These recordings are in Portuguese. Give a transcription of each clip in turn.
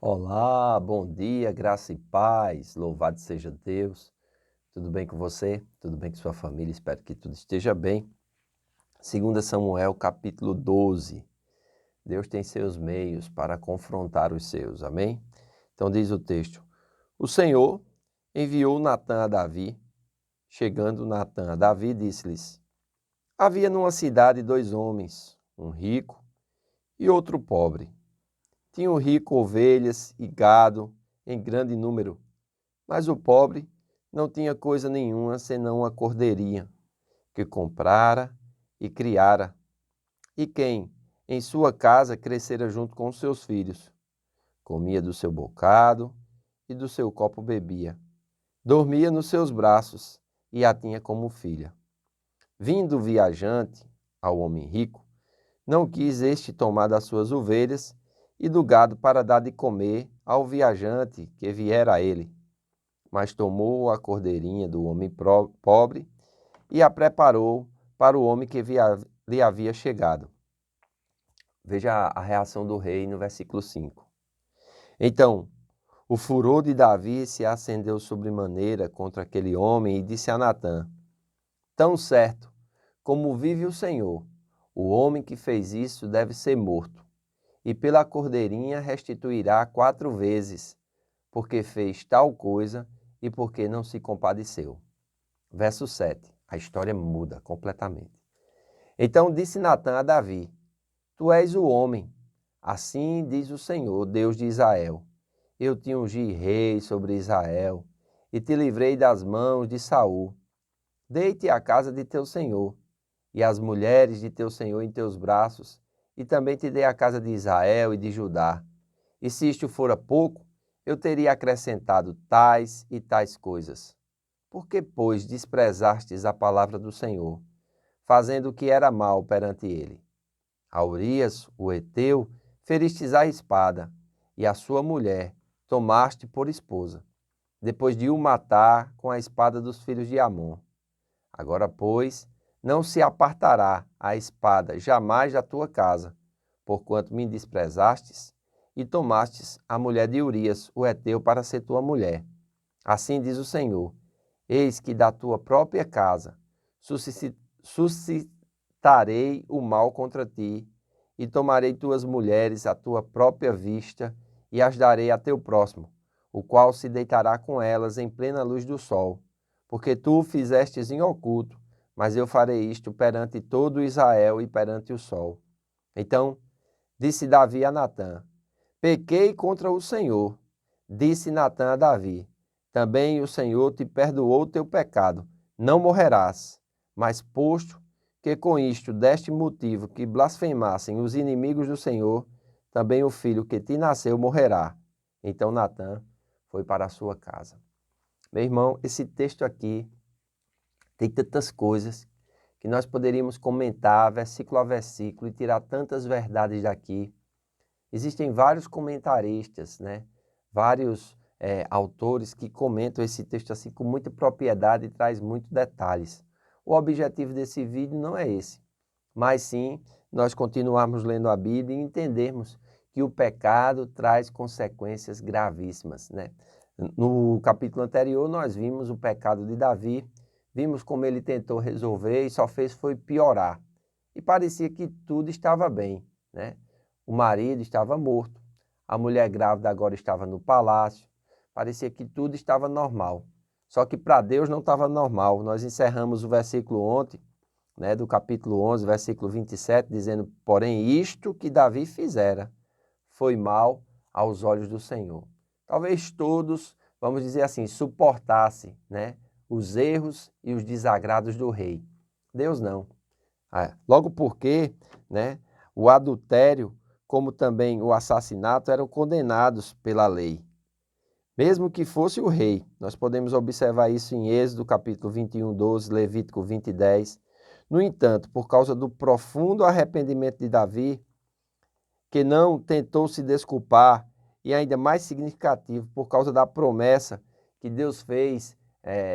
Olá, bom dia, graça e paz, louvado seja Deus. Tudo bem com você? Tudo bem com sua família? Espero que tudo esteja bem. 2 Samuel, capítulo 12. Deus tem seus meios para confrontar os seus, amém? Então diz o texto: O Senhor enviou Natã a Davi. Chegando Natã a Davi, disse-lhes: Havia numa cidade dois homens, um rico e outro pobre. Tinha o rico ovelhas e gado em grande número, mas o pobre não tinha coisa nenhuma senão uma cordeirinha, que comprara e criara, e quem em sua casa crescera junto com os seus filhos. Comia do seu bocado e do seu copo bebia. Dormia nos seus braços e a tinha como filha. Vindo o viajante ao homem rico, não quis este tomar das suas ovelhas e do gado para dar de comer ao viajante que viera a ele, mas tomou a cordeirinha do homem pobre e a preparou para o homem que lhe havia chegado. Veja a reação do rei no versículo 5. Então, o furor de Davi se acendeu sobremaneira contra aquele homem e disse a Natã: Tão certo como vive o Senhor, o homem que fez isso deve ser morto, e pela cordeirinha restituirá 4 vezes, porque fez tal coisa e porque não se compadeceu. Verso 7. A história muda completamente. Então disse Natã a Davi: Tu és o homem. Assim diz o Senhor, Deus de Israel: Eu te ungi rei sobre Israel e te livrei das mãos de Saul. Dei-te a casa de teu senhor e as mulheres de teu senhor em teus braços, e também te dei a casa de Israel e de Judá. E se isto fora pouco, eu teria acrescentado tais e tais coisas. Por que, pois, desprezastes a palavra do Senhor, fazendo o que era mal perante ele? A Urias, o heteu, feristes a espada, e a sua mulher tomaste por esposa, depois de o matar com a espada dos filhos de Amon. Agora, pois, não se apartará a espada jamais da tua casa, porquanto me desprezastes e tomastes a mulher de Urias, o heteu, para ser tua mulher. Assim diz o Senhor: Eis que da tua própria casa suscitarei o mal contra ti, e tomarei tuas mulheres à tua própria vista, e as darei a teu próximo, o qual se deitará com elas em plena luz do sol. Porque tu o fizestes em oculto, mas eu farei isto perante todo Israel e perante o sol. Então disse Davi a Natã: Pequei contra o Senhor. Disse Natã a Davi: Também o Senhor te perdoou o teu pecado, não morrerás. Mas posto que com isto deste motivo que blasfemassem os inimigos do Senhor, também o filho que te nasceu morrerá. Então Natã foi para a sua casa. Meu irmão, esse texto aqui tem tantas coisas que nós poderíamos comentar versículo a versículo e tirar tantas verdades daqui. Existem vários comentaristas, né? Vários autores que comentam esse texto assim com muita propriedade e traz muitos detalhes. O objetivo desse vídeo não é esse, mas sim nós continuarmos lendo a Bíblia e entendermos que o pecado traz consequências gravíssimas, né? No capítulo anterior nós vimos o pecado de Davi, vimos como ele tentou resolver e só fez foi piorar. E parecia que tudo estava bem, né? O marido estava morto, a mulher grávida agora estava no palácio, parecia que tudo estava normal. Só que para Deus não estava normal. Nós encerramos o versículo ontem, né, do capítulo 11, versículo 27, dizendo: Porém isto que Davi fizera foi mal aos olhos do Senhor. Talvez todos, vamos dizer assim, suportassem, né, os erros e os desagrados do rei. Deus não. Logo porque, né, o adultério, como também o assassinato, eram condenados pela lei. Mesmo que fosse o rei, nós podemos observar isso em Êxodo capítulo 21, 12, Levítico 20, 10. No entanto, por causa do profundo arrependimento de Davi, que não tentou se desculpar, e ainda mais significativo, por causa da promessa que Deus fez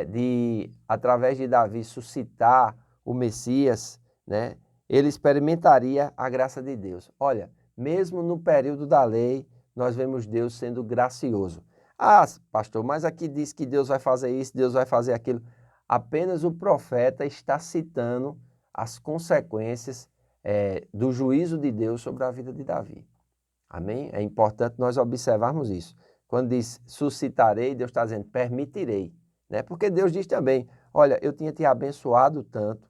de, através de Davi, suscitar o Messias, né? Ele experimentaria a graça de Deus. Olha, mesmo no período da lei, nós vemos Deus sendo gracioso. Ah, pastor, mas aqui diz que Deus vai fazer isso, Deus vai fazer aquilo. Apenas o profeta está citando as consequências do juízo de Deus sobre a vida de Davi. Amém? É importante nós observarmos isso. Quando diz suscitarei, Deus está dizendo permitirei. Né? Porque Deus diz também, olha, eu tinha te abençoado tanto,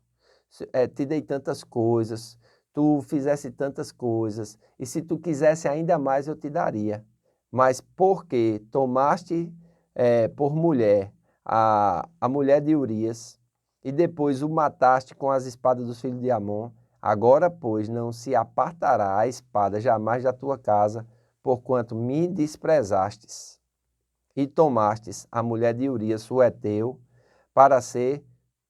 te dei tantas coisas, tu fizesse tantas coisas, e se tu quisesse ainda mais eu te daria. Mas porque tomaste por mulher a mulher de Urias, e depois o mataste com as espadas dos filhos de Amon, agora, pois, não se apartará a espada jamais da tua casa, porquanto me desprezastes e tomastes a mulher de Urias, o heteu, para ser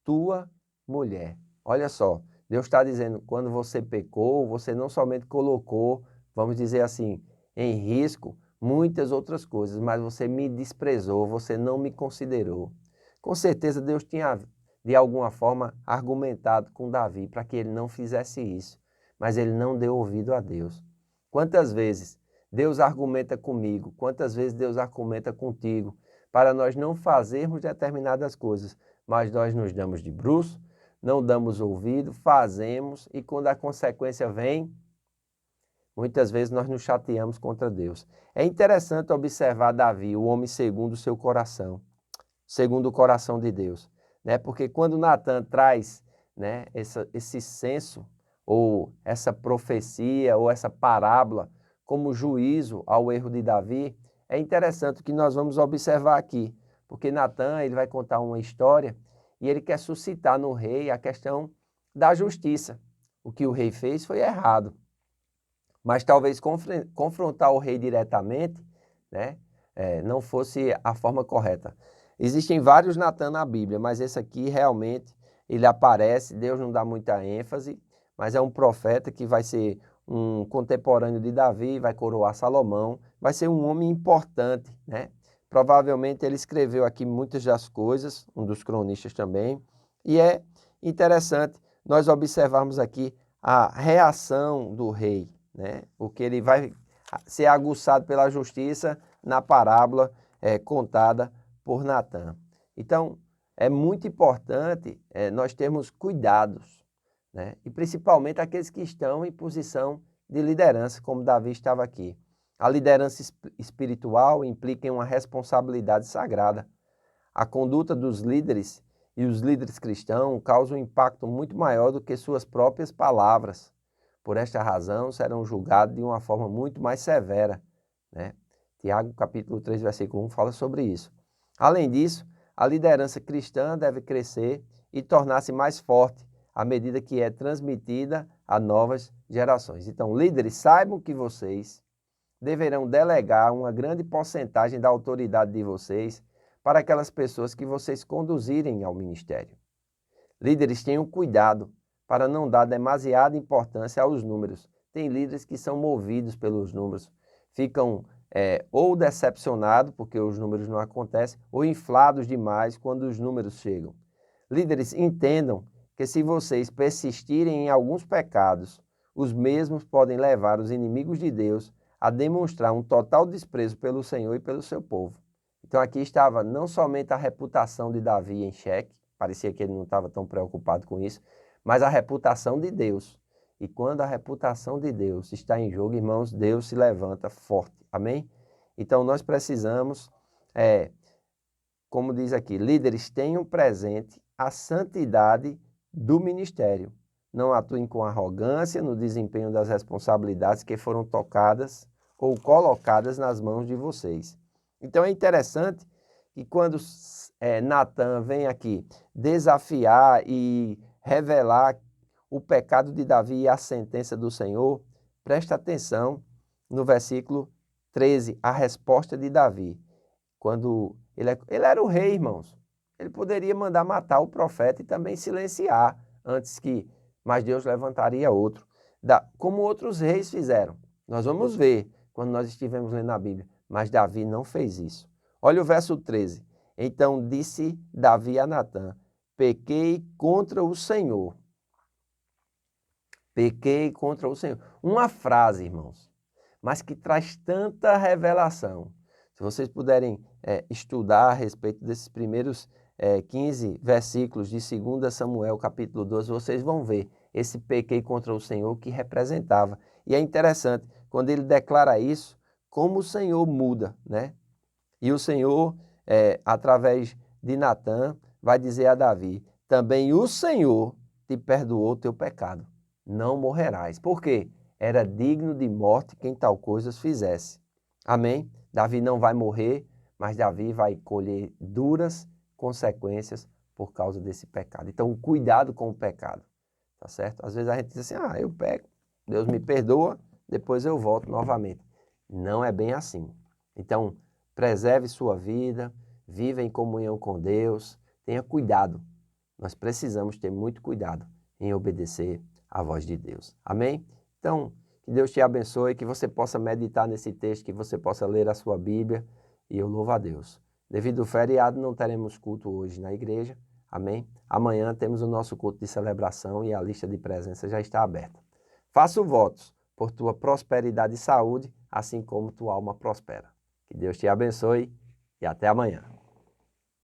tua mulher. Olha só, Deus está dizendo, quando você pecou, você não somente colocou, vamos dizer assim, em risco muitas outras coisas, mas você me desprezou, você não me considerou. Com certeza Deus tinha, de alguma forma, argumentado com Davi para que ele não fizesse isso, mas ele não deu ouvido a Deus. Quantas vezes Deus argumenta comigo, quantas vezes Deus argumenta contigo, para nós não fazermos determinadas coisas, mas nós nos damos de bruços, não damos ouvido, fazemos, e quando a consequência vem, muitas vezes nós nos chateamos contra Deus. É interessante observar Davi, o homem segundo o seu coração, segundo o coração de Deus, né? Porque quando Natan traz, né, esse senso, ou essa profecia, ou essa parábola, como juízo ao erro de Davi, é interessante o que nós vamos observar aqui, porque Natan, ele vai contar uma história e ele quer suscitar no rei a questão da justiça. O que o rei fez foi errado, mas talvez confrontar o rei diretamente, né, não fosse a forma correta. Existem vários Natan na Bíblia, mas esse aqui realmente, ele aparece, Deus não dá muita ênfase, mas é um profeta que vai ser um contemporâneo de Davi, vai coroar Salomão, vai ser um homem importante, né? Provavelmente ele escreveu aqui muitas das coisas, um dos cronistas também, e é interessante nós observarmos aqui a reação do rei, né? Porque ele vai ser aguçado pela justiça na parábola contada por Natan. Então, é muito importante nós termos cuidados, né? E principalmente aqueles que estão em posição de liderança, como Davi estava aqui. A liderança espiritual implica em uma responsabilidade sagrada. A conduta dos líderes e os líderes cristãos causa um impacto muito maior do que suas próprias palavras. Por esta razão, serão julgados de uma forma muito mais severa, né? Tiago, capítulo 3, versículo 1, fala sobre isso. Além disso, a liderança cristã deve crescer e tornar-se mais forte à medida que é transmitida a novas gerações. Então, líderes, saibam que vocês deverão delegar uma grande porcentagem da autoridade de vocês para aquelas pessoas que vocês conduzirem ao ministério. Líderes, tenham cuidado para não dar demasiada importância aos números. Tem líderes que são movidos pelos números, ficam ou decepcionados porque os números não acontecem, ou inflados demais quando os números chegam. Líderes, entendam que se vocês persistirem em alguns pecados, os mesmos podem levar os inimigos de Deus a demonstrar um total desprezo pelo Senhor e pelo seu povo. Então aqui estava não somente a reputação de Davi em xeque, parecia que ele não estava tão preocupado com isso, mas a reputação de Deus. E quando a reputação de Deus está em jogo, irmãos, Deus se levanta forte. Amém? Então nós precisamos, como diz aqui, líderes tenham presente a santidade do ministério. Não atuem com arrogância no desempenho das responsabilidades que foram tocadas ou colocadas nas mãos de vocês. Então é interessante que quando Natan vem aqui desafiar e revelar o pecado de Davi e a sentença do Senhor, presta atenção no versículo 13, a resposta de Davi. Quando ele era o rei, irmãos, ele poderia mandar matar o profeta e também silenciar antes que, mas Deus levantaria outro, como outros reis fizeram. Nós vamos ver quando nós estivermos lendo a Bíblia, mas Davi não fez isso. Olha o verso 13. Então disse Davi a Natã: pequei contra o Senhor. Pequei contra o Senhor. Uma frase, irmãos. mas que traz tanta revelação. Se vocês puderem estudar a respeito desses primeiros 15 versículos de 2 Samuel, capítulo 12, vocês vão ver esse pequei contra o Senhor que representava. E é interessante, quando ele declara isso, como o Senhor muda, né? E o Senhor, através de Natã, vai dizer a Davi, também o Senhor te perdoou o teu pecado, não morrerás. Por quê? Era digno de morte quem tal coisas fizesse. Amém? Davi não vai morrer, mas Davi vai colher duras consequências por causa desse pecado. Então, cuidado com o pecado, tá certo? Às vezes a gente diz assim, eu peco, Deus me perdoa, depois eu volto novamente. Não é bem assim. Então, preserve sua vida, viva em comunhão com Deus, tenha cuidado. Nós precisamos ter muito cuidado em obedecer à voz de Deus. Amém? Então, que Deus te abençoe, que você possa meditar nesse texto, que você possa ler a sua Bíblia, e eu louvo a Deus. Devido ao feriado, não teremos culto hoje na igreja. Amém? Amanhã temos o nosso culto de celebração e a lista de presença já está aberta. Faço votos por tua prosperidade e saúde, assim como tua alma prospera. Que Deus te abençoe e até amanhã.